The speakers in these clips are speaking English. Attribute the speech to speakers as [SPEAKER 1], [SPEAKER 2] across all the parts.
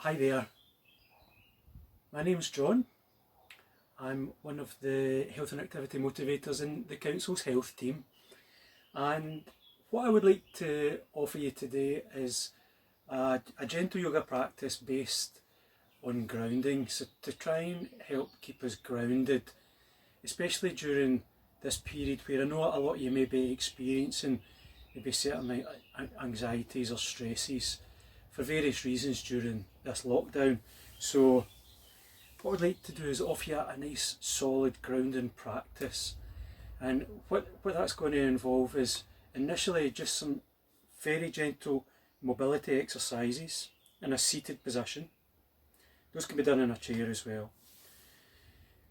[SPEAKER 1] Hi there, my name's John. I'm one of the health and activity motivators in the Council's health team, and what I would like to offer you today is a gentle yoga practice based on grounding, so to try and help keep us grounded, especially during this period where I know a lot of you may be experiencing maybe certain anxieties or stresses for various reasons during this lockdown. So what I'd like to do is offer you a nice solid grounding practice, and what that's going to involve is initially just some very gentle mobility exercises in a seated position. Those can be done in a chair as well.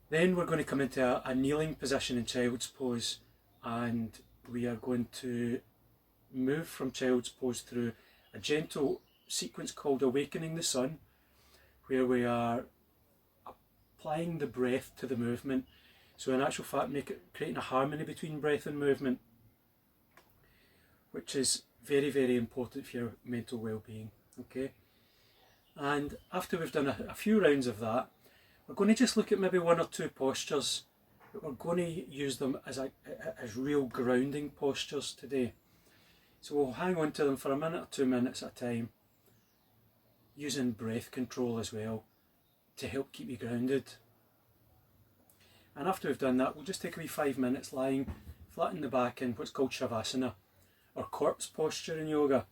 [SPEAKER 1] Then we're going to come into a kneeling position in child's pose, and we are going to move from child's pose through a gentle sequence called Awakening the Sun, where we are applying the breath to the movement. So in actual fact, creating a harmony between breath and movement, which is very, very important for your mental well-being. Okay, and after we've done a few rounds of that, we're going to just look at maybe one or two postures, but we're going to use them as real grounding postures today. So we'll hang on to them for a minute or 2 minutes at a time, using breath control as well to help keep you grounded. And after we've done that, we'll just take a wee 5 minutes lying flat in the back in what's called Shavasana, or corpse posture in yoga.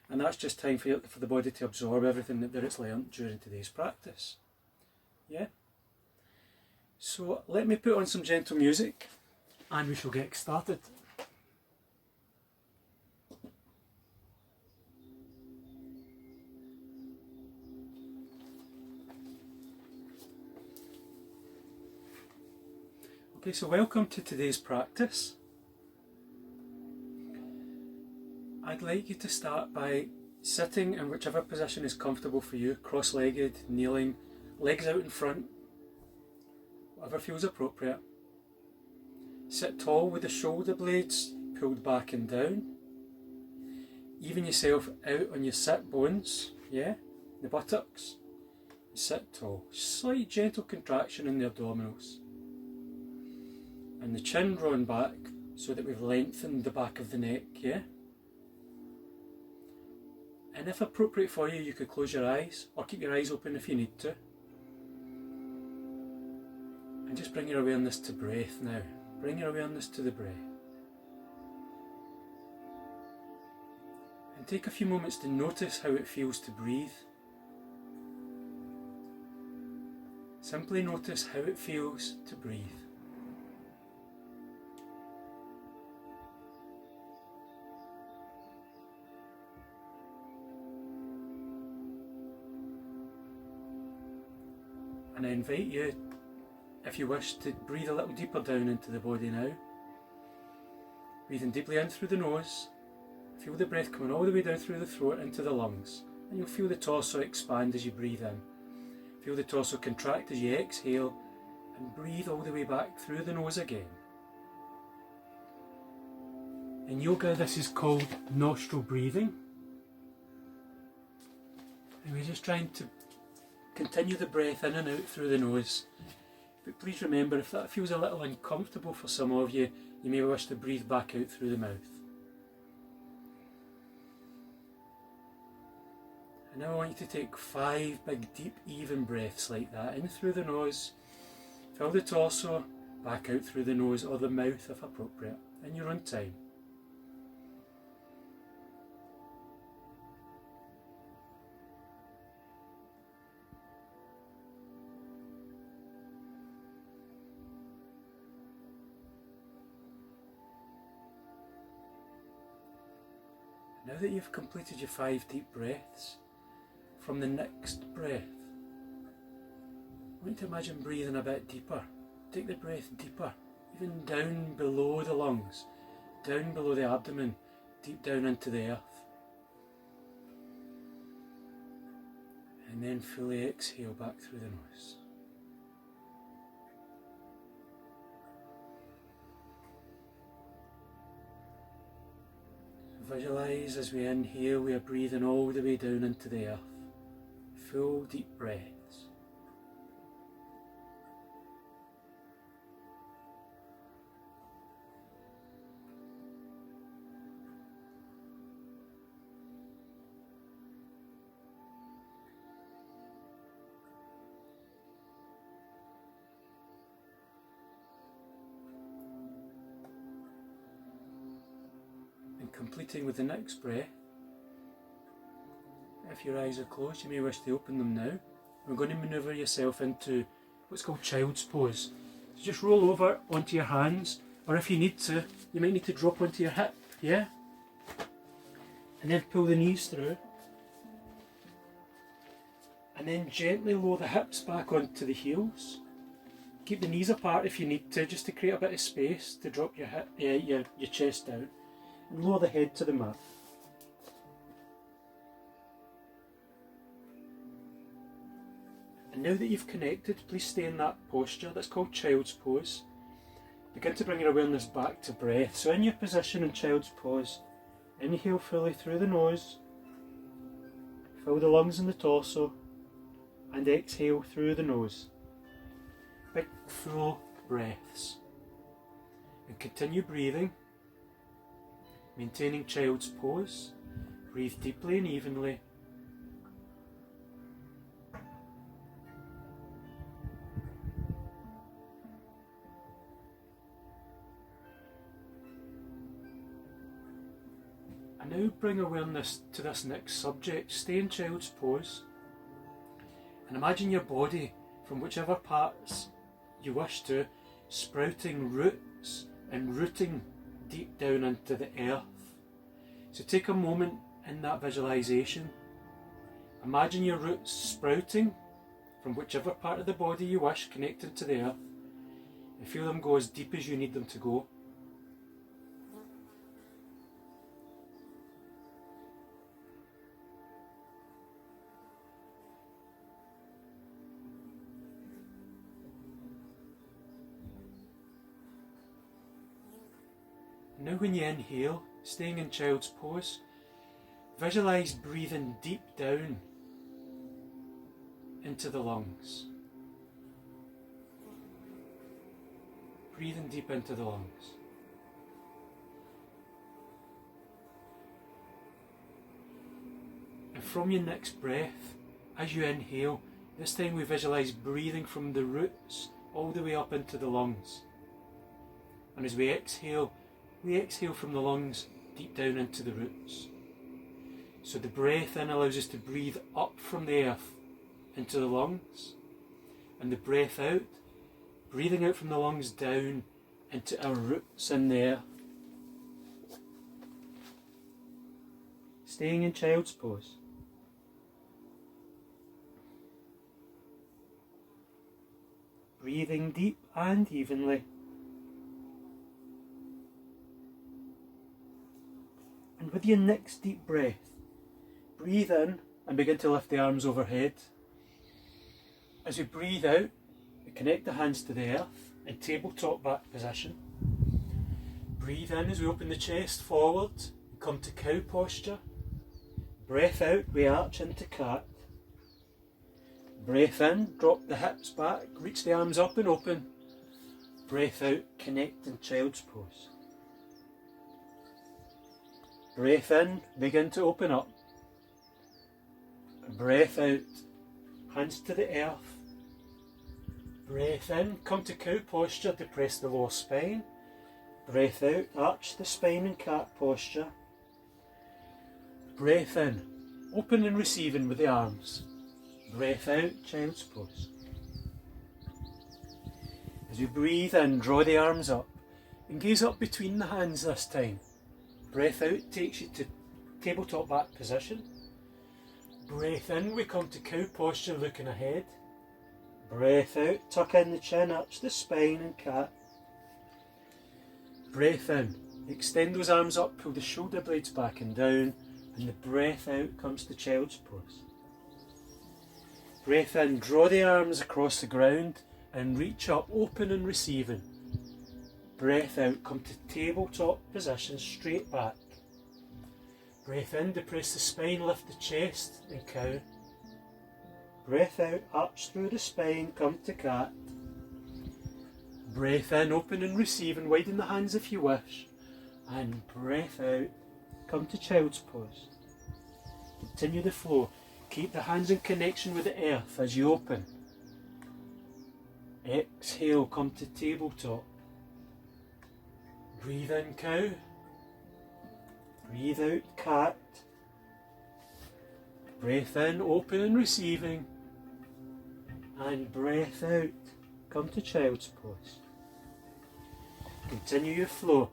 [SPEAKER 1] And that's just time for the body to absorb everything that it's learned during today's practice. Yeah? So let me put on some gentle music and we shall get started. Okay, so welcome to today's practice. I'd like you to start by sitting in whichever position is comfortable for you, cross-legged, kneeling, legs out in front, whatever feels appropriate. Sit tall with the shoulder blades pulled back and down. Even yourself out on your sit bones, yeah, the buttocks. Sit tall. Slight gentle contraction in the abdominals. And the chin drawn back so that we've lengthened the back of the neck, yeah? And if appropriate for you, you could close your eyes or keep your eyes open if you need to. And just bring your awareness to breath now. Bring your awareness to the breath. And take a few moments to notice how it feels to breathe. Simply notice how it feels to breathe. And I invite you, if you wish, to breathe a little deeper down into the body now. Breathing deeply in through the nose. Feel the breath coming all the way down through the throat into the lungs. And you'll feel the torso expand as you breathe in. Feel the torso contract as you exhale, and breathe all the way back through the nose again. In yoga, this is called nostril breathing. And we're just trying to continue the breath in and out through the nose. But please remember, if that feels a little uncomfortable for some of you, you may wish to breathe back out through the mouth. And now I want you to take 5 big, deep, even breaths like that. In through the nose, fill the torso, back out through the nose or the mouth if appropriate, in your own time. Now that you've completed your 5 deep breaths, from the next breath, I want you to imagine breathing a bit deeper. Take the breath deeper, even down below the lungs, down below the abdomen, deep down into the earth. And then fully exhale back through the nose. Visualise as we inhale, we are breathing all the way down into the earth, full deep breaths. And completing with the next breath, if your eyes are closed, you may wish to open them now. We're going to manoeuvre yourself into what's called child's pose. So just roll over onto your hands, or if you need to, you might need to drop onto your hip, yeah? And then pull the knees through. And then gently lower the hips back onto the heels. Keep the knees apart if you need to, just to create a bit of space to drop your chest down. And lower the head to the mat. And now that you've connected, please stay in that posture. That's called child's pose. Begin to bring your awareness back to breath. So in your position in child's pose, inhale fully through the nose, fill the lungs and the torso, and exhale through the nose. Big full breaths. And continue breathing. Maintaining child's pose, breathe deeply and evenly. And now bring awareness to this next subject. Stay in child's pose and imagine your body, from whichever parts you wish to, sprouting roots and rooting deep down into the earth. So take a moment in that visualization. Imagine your roots sprouting from whichever part of the body you wish, connected to the earth, and feel them go as deep as you need them to go. Now when you inhale, staying in child's pose, visualise breathing deep down into the lungs. Breathing deep into the lungs. And from your next breath, as you inhale, this time we visualise breathing from the roots all the way up into the lungs. And as we exhale from the lungs deep down into the roots. So the breath in allows us to breathe up from the earth into the lungs, and the breath out, breathing out from the lungs down into our roots in the earth. Staying in child's pose. Breathing deep and evenly. And with your next deep breath, breathe in and begin to lift the arms overhead. As we breathe out, we connect the hands to the earth in tabletop back position. Breathe in as we open the chest forward and come to cow posture. Breath out, we arch into cat. Breath in, drop the hips back, reach the arms up and open. Breath out, connect in child's pose. Breath in, begin to open up. Breath out, hands to the earth. Breath in, come to cow posture, depress the lower spine. Breath out, arch the spine in cat posture. Breath in, open and receiving with the arms. Breath out, child's pose. As you breathe in, draw the arms up and gaze up between the hands this time. Breath out takes you to tabletop back position. Breath in, we come to cow posture looking ahead. Breath out, tuck in the chin, arch the spine and cat. Breath in, extend those arms up, pull the shoulder blades back and down, and the breath out comes to child's pose. Breath in, draw the arms across the ground and reach up, open and receiving. Breath out, come to tabletop position, straight back. Breath in, depress the spine, lift the chest and cow. Breath out, arch through the spine, come to cat. Breath in, open and receive, and widen the hands if you wish. And breath out, come to child's pose. Continue the flow. Keep the hands in connection with the earth as you open. Exhale, come to tabletop. Breathe in, cow. Breathe out, cat. Breath in, open and receiving. And breath out, come to child's pose. Continue your flow.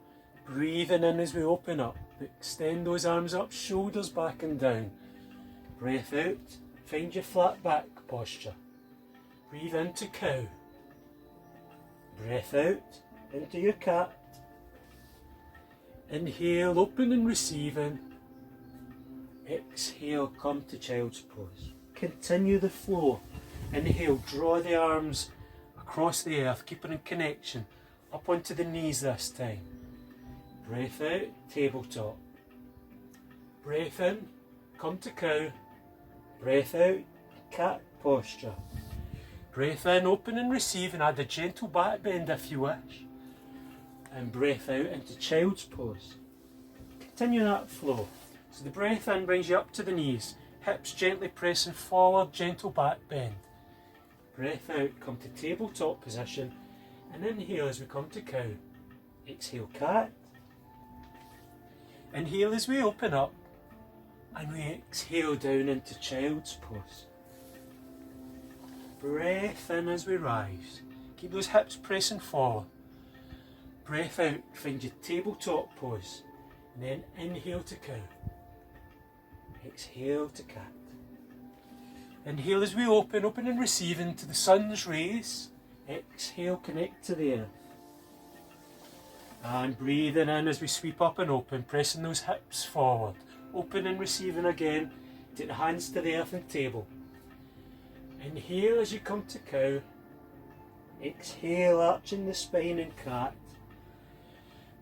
[SPEAKER 1] Breathing in as we open up. Extend those arms up, shoulders back and down. Breath out, find your flat back posture. Breathe into cow. Breath out, into your cat. Inhale, open and receiving. Exhale, come to child's pose. Continue the flow. Inhale, draw the arms across the earth, keeping in connection. Up onto the knees this time. Breath out, tabletop. Breath in, come to cow. Breath out, cat posture. Breath in, open and receive, and add a gentle back bend if you wish. And breath out into child's pose. Continue that flow. So the breath in brings you up to the knees, hips gently pressing forward, gentle back bend. Breath out, come to tabletop position, and inhale as we come to cow. Exhale, cat. Inhale as we open up, and we exhale down into child's pose. Breath in as we rise. Keep those hips pressing forward. Breath out, find your tabletop pose, and then inhale to cow. Exhale to cat. Inhale as we open and receive into the sun's rays. Exhale, connect to the earth. And breathing in as we sweep up and open, pressing those hips forward. Open and receiving again. Take the hands to the earth and table. Inhale as you come to cow. Exhale, arching the spine and cat.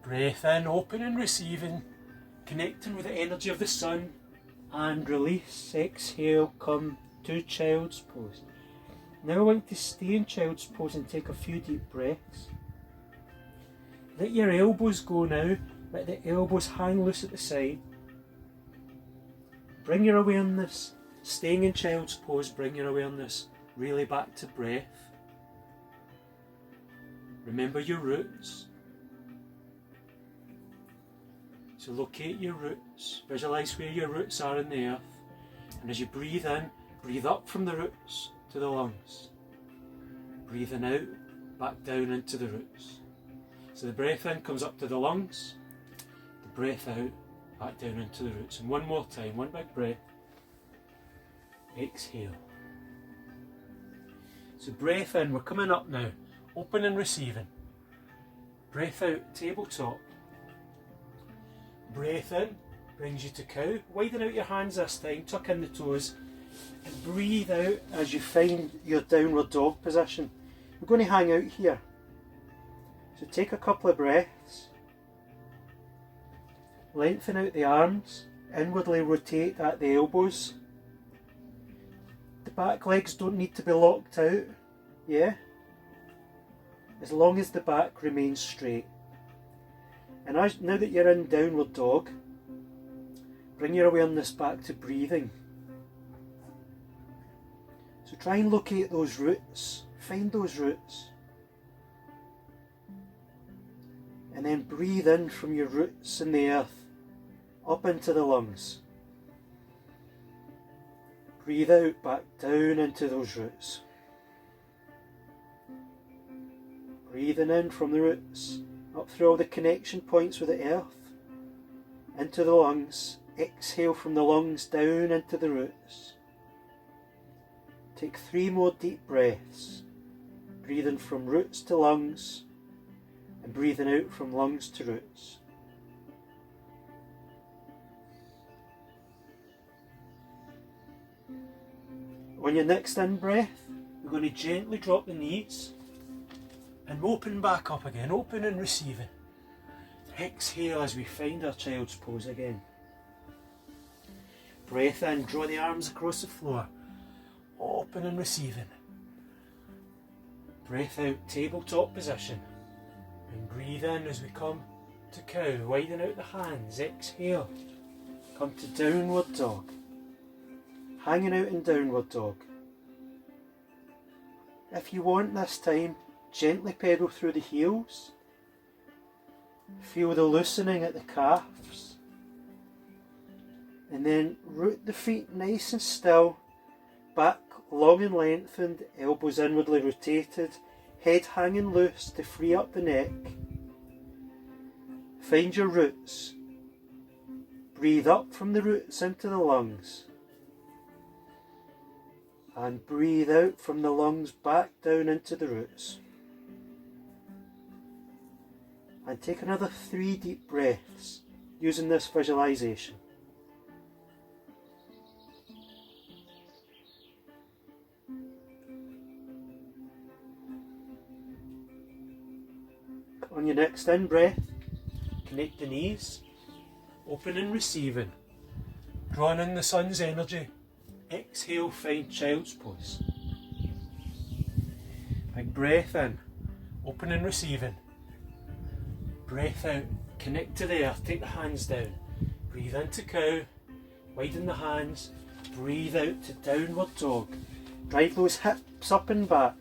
[SPEAKER 1] Breath in, open and receiving, connecting with the energy of the sun. And release. Exhale, come to child's pose. Now I want to stay in child's pose and take a few deep breaths. Let your elbows go now. Let the elbows hang loose at the side. Bring your awareness, staying in child's pose, bring your awareness really back to breath. Remember your roots. So locate your roots, visualise where your roots are in the earth, and as you breathe in, breathe up from the roots to the lungs. Breathing out, back down into the roots. So the breath in comes up to the lungs, the breath out, back down into the roots. And one more time, one big breath. Exhale. So breath in, we're coming up now, open and receiving. Breath out, tabletop. Breath in, brings you to cow. Widen out your hands this time, tuck in the toes, and breathe out as you find your downward dog position. We're going to hang out here. So take a couple of breaths. Lengthen out the arms, inwardly rotate at the elbows. The back legs don't need to be locked out, yeah? As long as the back remains straight. And now that you're in downward dog, bring your awareness back to breathing. So try and locate those roots, find those roots. And then breathe in from your roots in the earth, up into the lungs. Breathe out back down into those roots. Breathing in from the roots, up through all the connection points with the earth, into the lungs. Exhale from the lungs down into the roots. Take 3 more deep breaths, breathing from roots to lungs, and breathing out from lungs to roots. On your next in-breath, we're going to gently drop the knees and open back up again, open and receiving. Exhale as we find our child's pose again. Breath in, draw the arms across the floor. Open open and receiving. Breath out, tabletop position. And breathe in as we come to cow, widen out the hands, exhale. Come to downward dog. Hanging out in downward dog. If you want this time, gently pedal through the heels. Feel the loosening at the calves. And then root the feet nice and still, back long and lengthened, elbows inwardly rotated, head hanging loose to free up the neck. Find your roots. Breathe up from the roots into the lungs. And breathe out from the lungs back down into the roots. And take another 3 deep breaths using this visualization. On your next in breath, connect the knees, open and receiving, drawing in the sun's energy. Exhale, find child's pose. Big breath in, open and receiving. Breath out, connect to the earth, take the hands down. Breathe into cow, widen the hands, breathe out to downward dog. Drive those hips up and back,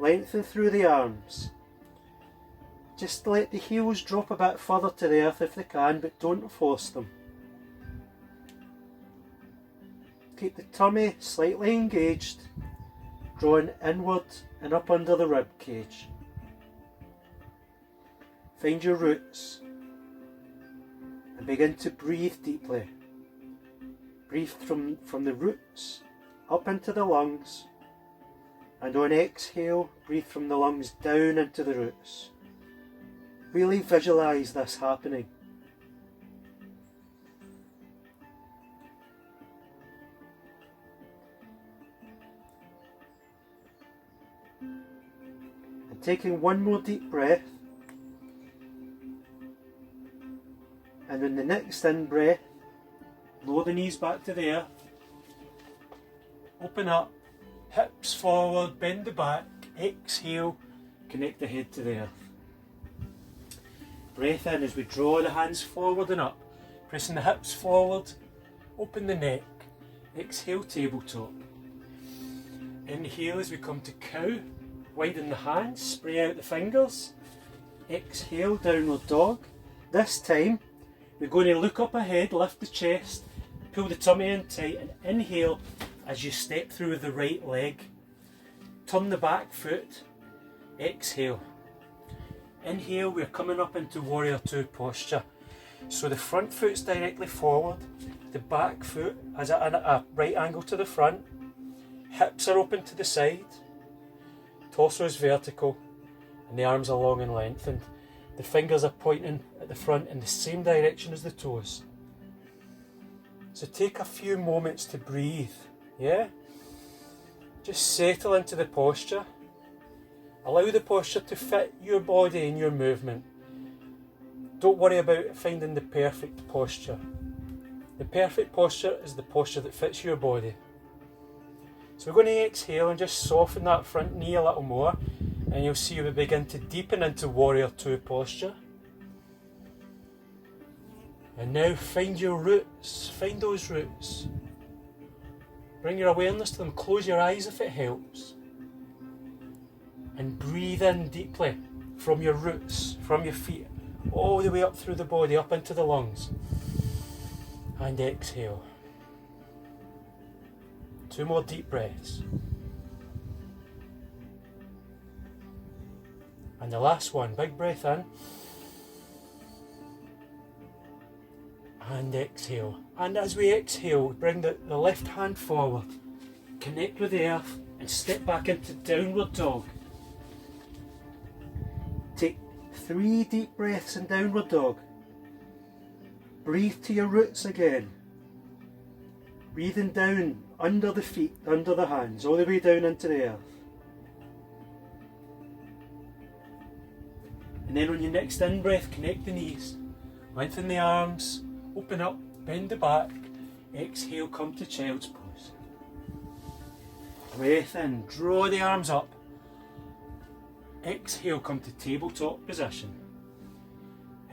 [SPEAKER 1] lengthen through the arms. Just let the heels drop a bit further to the earth if they can, but don't force them. Keep the tummy slightly engaged, drawing inward and up under the rib cage. Find your roots and begin to breathe deeply. Breathe from the roots up into the lungs, and on exhale, breathe from the lungs down into the roots. Really visualise this happening. And taking one more deep breath, and in the next in breath, lower the knees back to the earth, open up, hips forward, bend the back, exhale, connect the head to the earth. Breath in as we draw the hands forward and up, pressing the hips forward, open the neck, exhale tabletop. Inhale as we come to cow, widen the hands, spray out the fingers, exhale downward dog. This time we're going to look up ahead, lift the chest, pull the tummy in tight and inhale as you step through the right leg. Turn the back foot, exhale. Inhale, we're coming up into warrior two posture. So the front foot's directly forward, the back foot is at a right angle to the front, hips are open to the side, torso is vertical, and the arms are long and lengthened. The fingers are pointing at the front in the same direction as the toes. So take a few moments to breathe, yeah? Just settle into the posture. Allow the posture to fit your body and your movement. Don't worry about finding the perfect posture. The perfect posture is the posture that fits your body. So we're going to exhale and just soften that front knee a little more, and you'll see we begin to deepen into warrior two posture. And now find your roots, find those roots. Bring your awareness to them, close your eyes if it helps. And breathe in deeply from your roots, from your feet, all the way up through the body, up into the lungs. And exhale. 2 more deep breaths. And the last one, big breath in. And exhale. And as we exhale, bring the left hand forward, connect with the earth, and step back into downward dog. Take 3 deep breaths in downward dog. Breathe to your roots again. Breathing down under the feet, under the hands, all the way down into the earth. And then on your next in breath, connect the knees, lengthen the arms, open up, bend the back, exhale, come to child's pose. Breath in, draw the arms up. Exhale, come to tabletop position.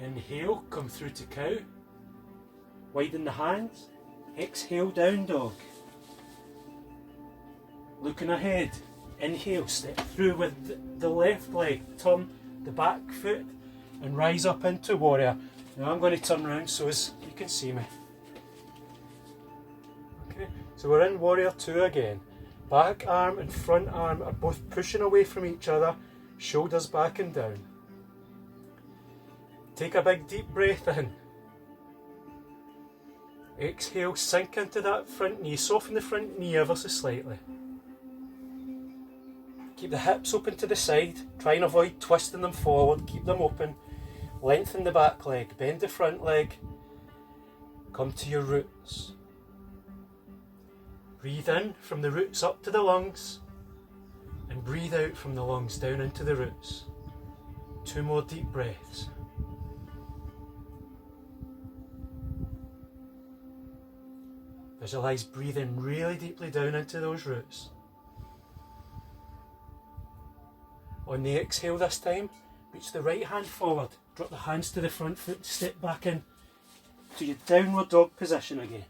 [SPEAKER 1] Inhale, come through to cow. Widen the hands. Exhale, down dog. Looking ahead. Inhale, step through with the left leg. Turn the back foot and rise up into warrior. Now I'm going to turn around so as you can see me. Okay, so we're in warrior 2 again. Back arm and front arm are both pushing away from each other, shoulders back and down. Take a big deep breath in. Exhale, sink into that front knee, soften the front knee ever so slightly. Keep the hips open to the side, try and avoid twisting them forward, keep them open. Lengthen the back leg, bend the front leg, come to your roots. Breathe in from the roots up to the lungs and breathe out from the lungs down into the roots. 2 more deep breaths. Visualise breathing really deeply down into those roots. On the exhale this time, reach the right hand forward, drop the hands to the front foot, step back in to your downward dog position again.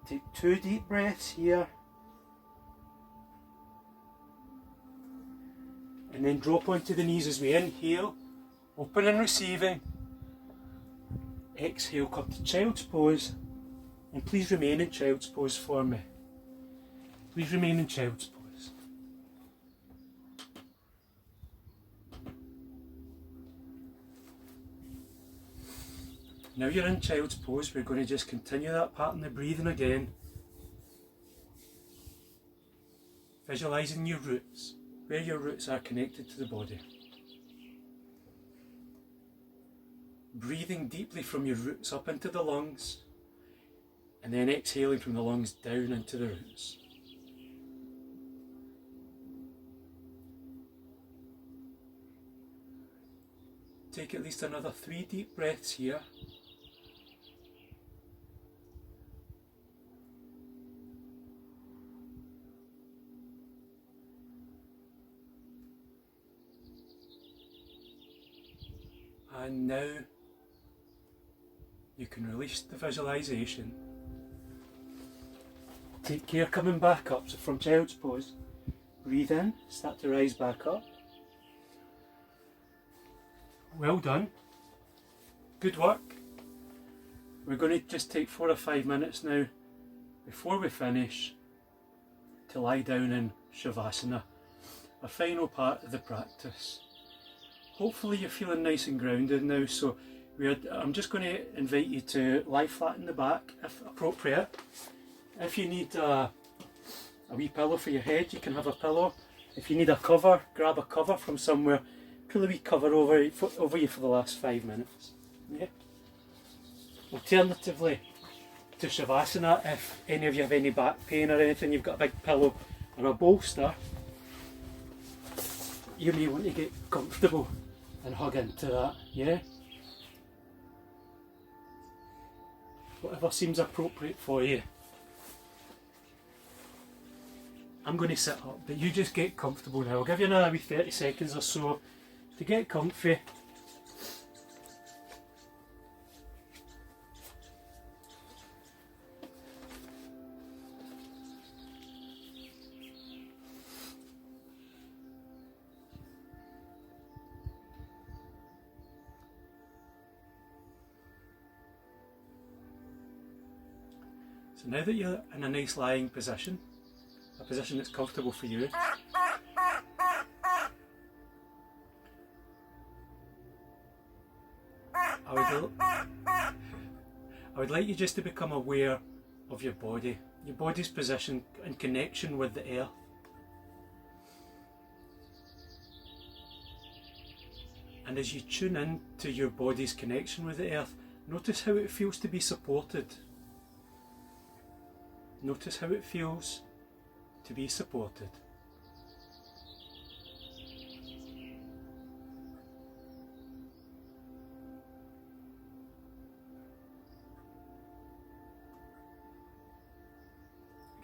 [SPEAKER 1] Take 2 deep breaths here. And then drop onto the knees as we inhale, open and receiving. Exhale, come to child's pose. And please remain in child's pose for me. Please remain in child's pose. Now you're in child's pose, we're going to just continue that pattern of breathing again. Visualising your roots, where your roots are connected to the body. Breathing deeply from your roots up into the lungs, and then exhaling from the lungs down into the roots. Take at least another 3 deep breaths here. And now you can release the visualisation. Take care coming back up, so from child's pose, breathe in, start to rise back up. Well done, good work. We're going to just take 4 or 5 minutes now before we finish to lie down in Shavasana, our final part of the practice. Hopefully you're feeling nice and grounded now, so I'm just going to invite you to lie flat in the back if appropriate. If you need a wee pillow for your head, you can have a pillow. If you need a cover, grab a cover from somewhere, pull a wee cover over you for the last 5 minutes. Yeah. Alternatively to Shavasana, if any of you have any back pain or anything, you've got a big pillow or a bolster, you may want to get comfortable and hug into that, yeah? Whatever seems appropriate for you. I'm going to sit up, but you just get comfortable now. I'll give you another wee 30 seconds or so to get comfy. So now that you're in a nice lying position, a position that's comfortable for you, I would like you just to become aware of your body's position and connection with the earth. And as you tune in to your body's connection with the earth, notice how it feels to be supported. Notice how it feels to be supported.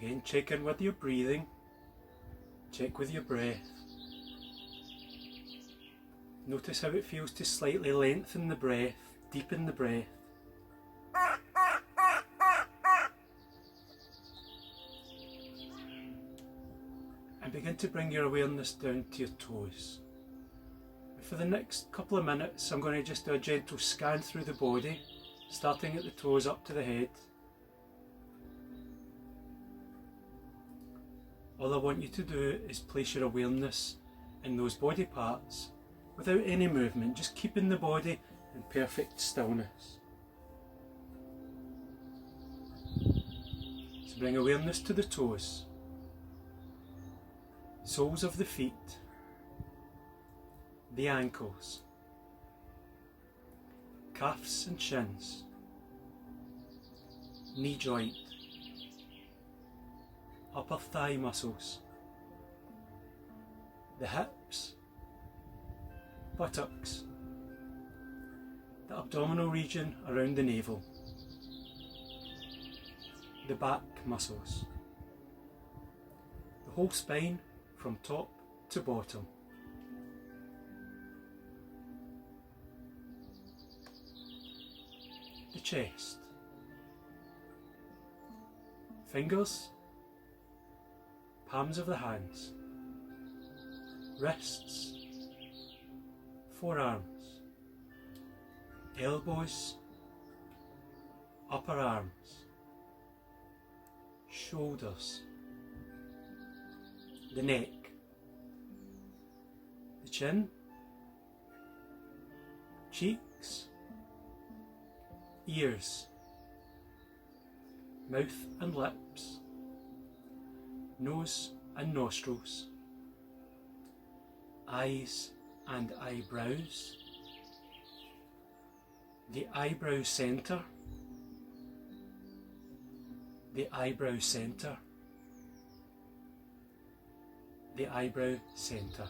[SPEAKER 1] Again, check in with your breathing, check with your breath. Notice how it feels to slightly lengthen the breath, deepen the breath. And begin to bring your awareness down to your toes. For the next couple of minutes, I'm going to just do a gentle scan through the body, starting at the toes up to the head. All I want you to do is place your awareness in those body parts without any movement, just keeping the body in perfect stillness. So bring awareness to the toes, soles of the feet, the ankles, calves and shins, knee joint, upper thigh muscles, the hips, buttocks, the abdominal region around the navel, the back muscles, the whole spine from top to bottom. The chest, fingers, palms of the hands, wrists, forearms, elbows, upper arms, shoulders, the neck, the chin, cheeks, ears, mouth and lips, nose and nostrils, eyes and eyebrows, the eyebrow centre, the eyebrow centre, the eyebrow centre,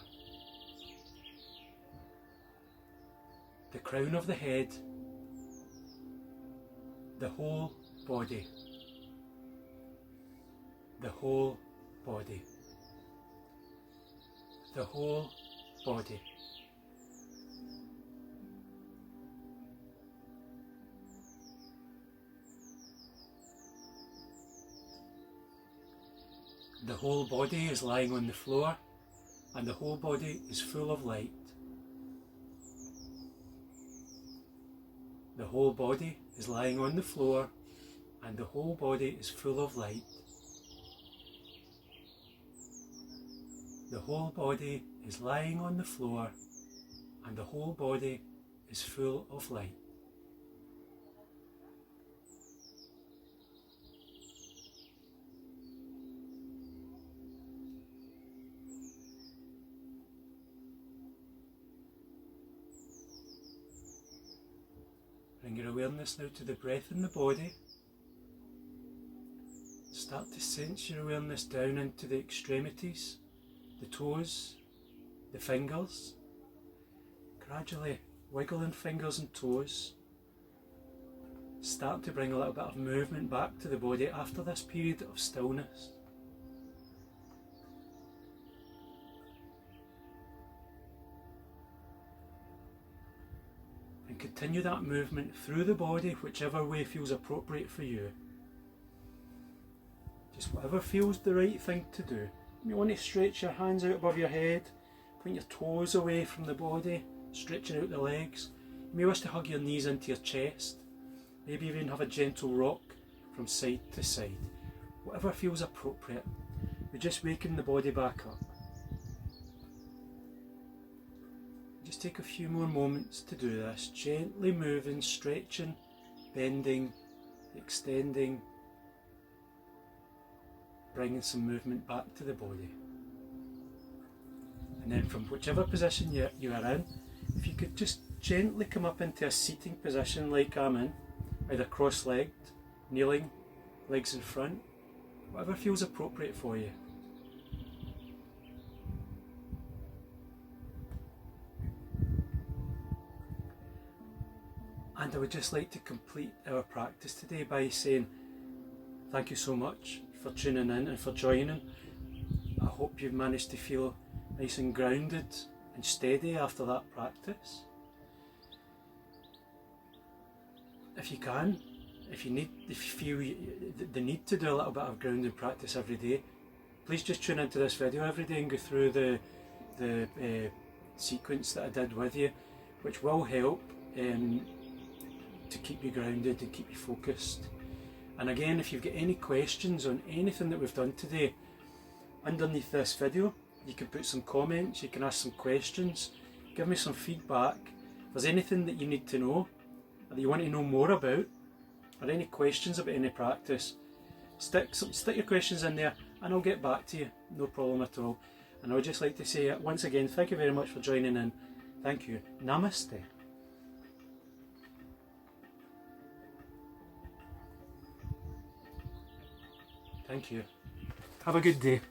[SPEAKER 1] the crown of the head, the whole body, the whole body, the whole body. The whole body is lying on the floor, and the whole body is full of light. The whole body is lying on the floor, and the whole body is full of light. The whole body is lying on the floor, and the whole body is full of light. Bring your awareness now to the breath in the body. Start to sense your awareness down into the extremities, the toes, the fingers. Gradually wiggling fingers and toes. Start to bring a little bit of movement back to the body after this period of stillness. And continue that movement through the body, whichever way feels appropriate for you. Just whatever feels the right thing to do. You want to stretch your hands out above your head, point your toes away from the body, stretching out the legs. You may wish to hug your knees into your chest, maybe even have a gentle rock from side to side. Whatever feels appropriate. You're just waking the body back up. Just take a few more moments to do this, gently moving, stretching, bending, extending, bringing some movement back to the body. And then from whichever position you are in, if you could just gently come up into a seating position like I'm in, either cross-legged, kneeling, legs in front, whatever feels appropriate for you. And I would just like to complete our practice today by saying, thank you so much for tuning in and for joining. I hope you've managed to feel nice and grounded and steady after that practice. If you can, if you feel the need to do a little bit of grounding practice every day, please just tune into this video every day and go through the sequence that I did with you, which will help to keep you grounded and keep you focused. And again, if you've got any questions on anything that we've done today, underneath this video you can put some comments, you can ask some questions, give me some feedback. If there's anything that you need to know, or that you want to know more about, or any questions about any practice, stick your questions in there and I'll get back to you, no problem at all. And I would just like to say once again, thank you very much for joining in. Thank you. Namaste. Thank you. Have a good day.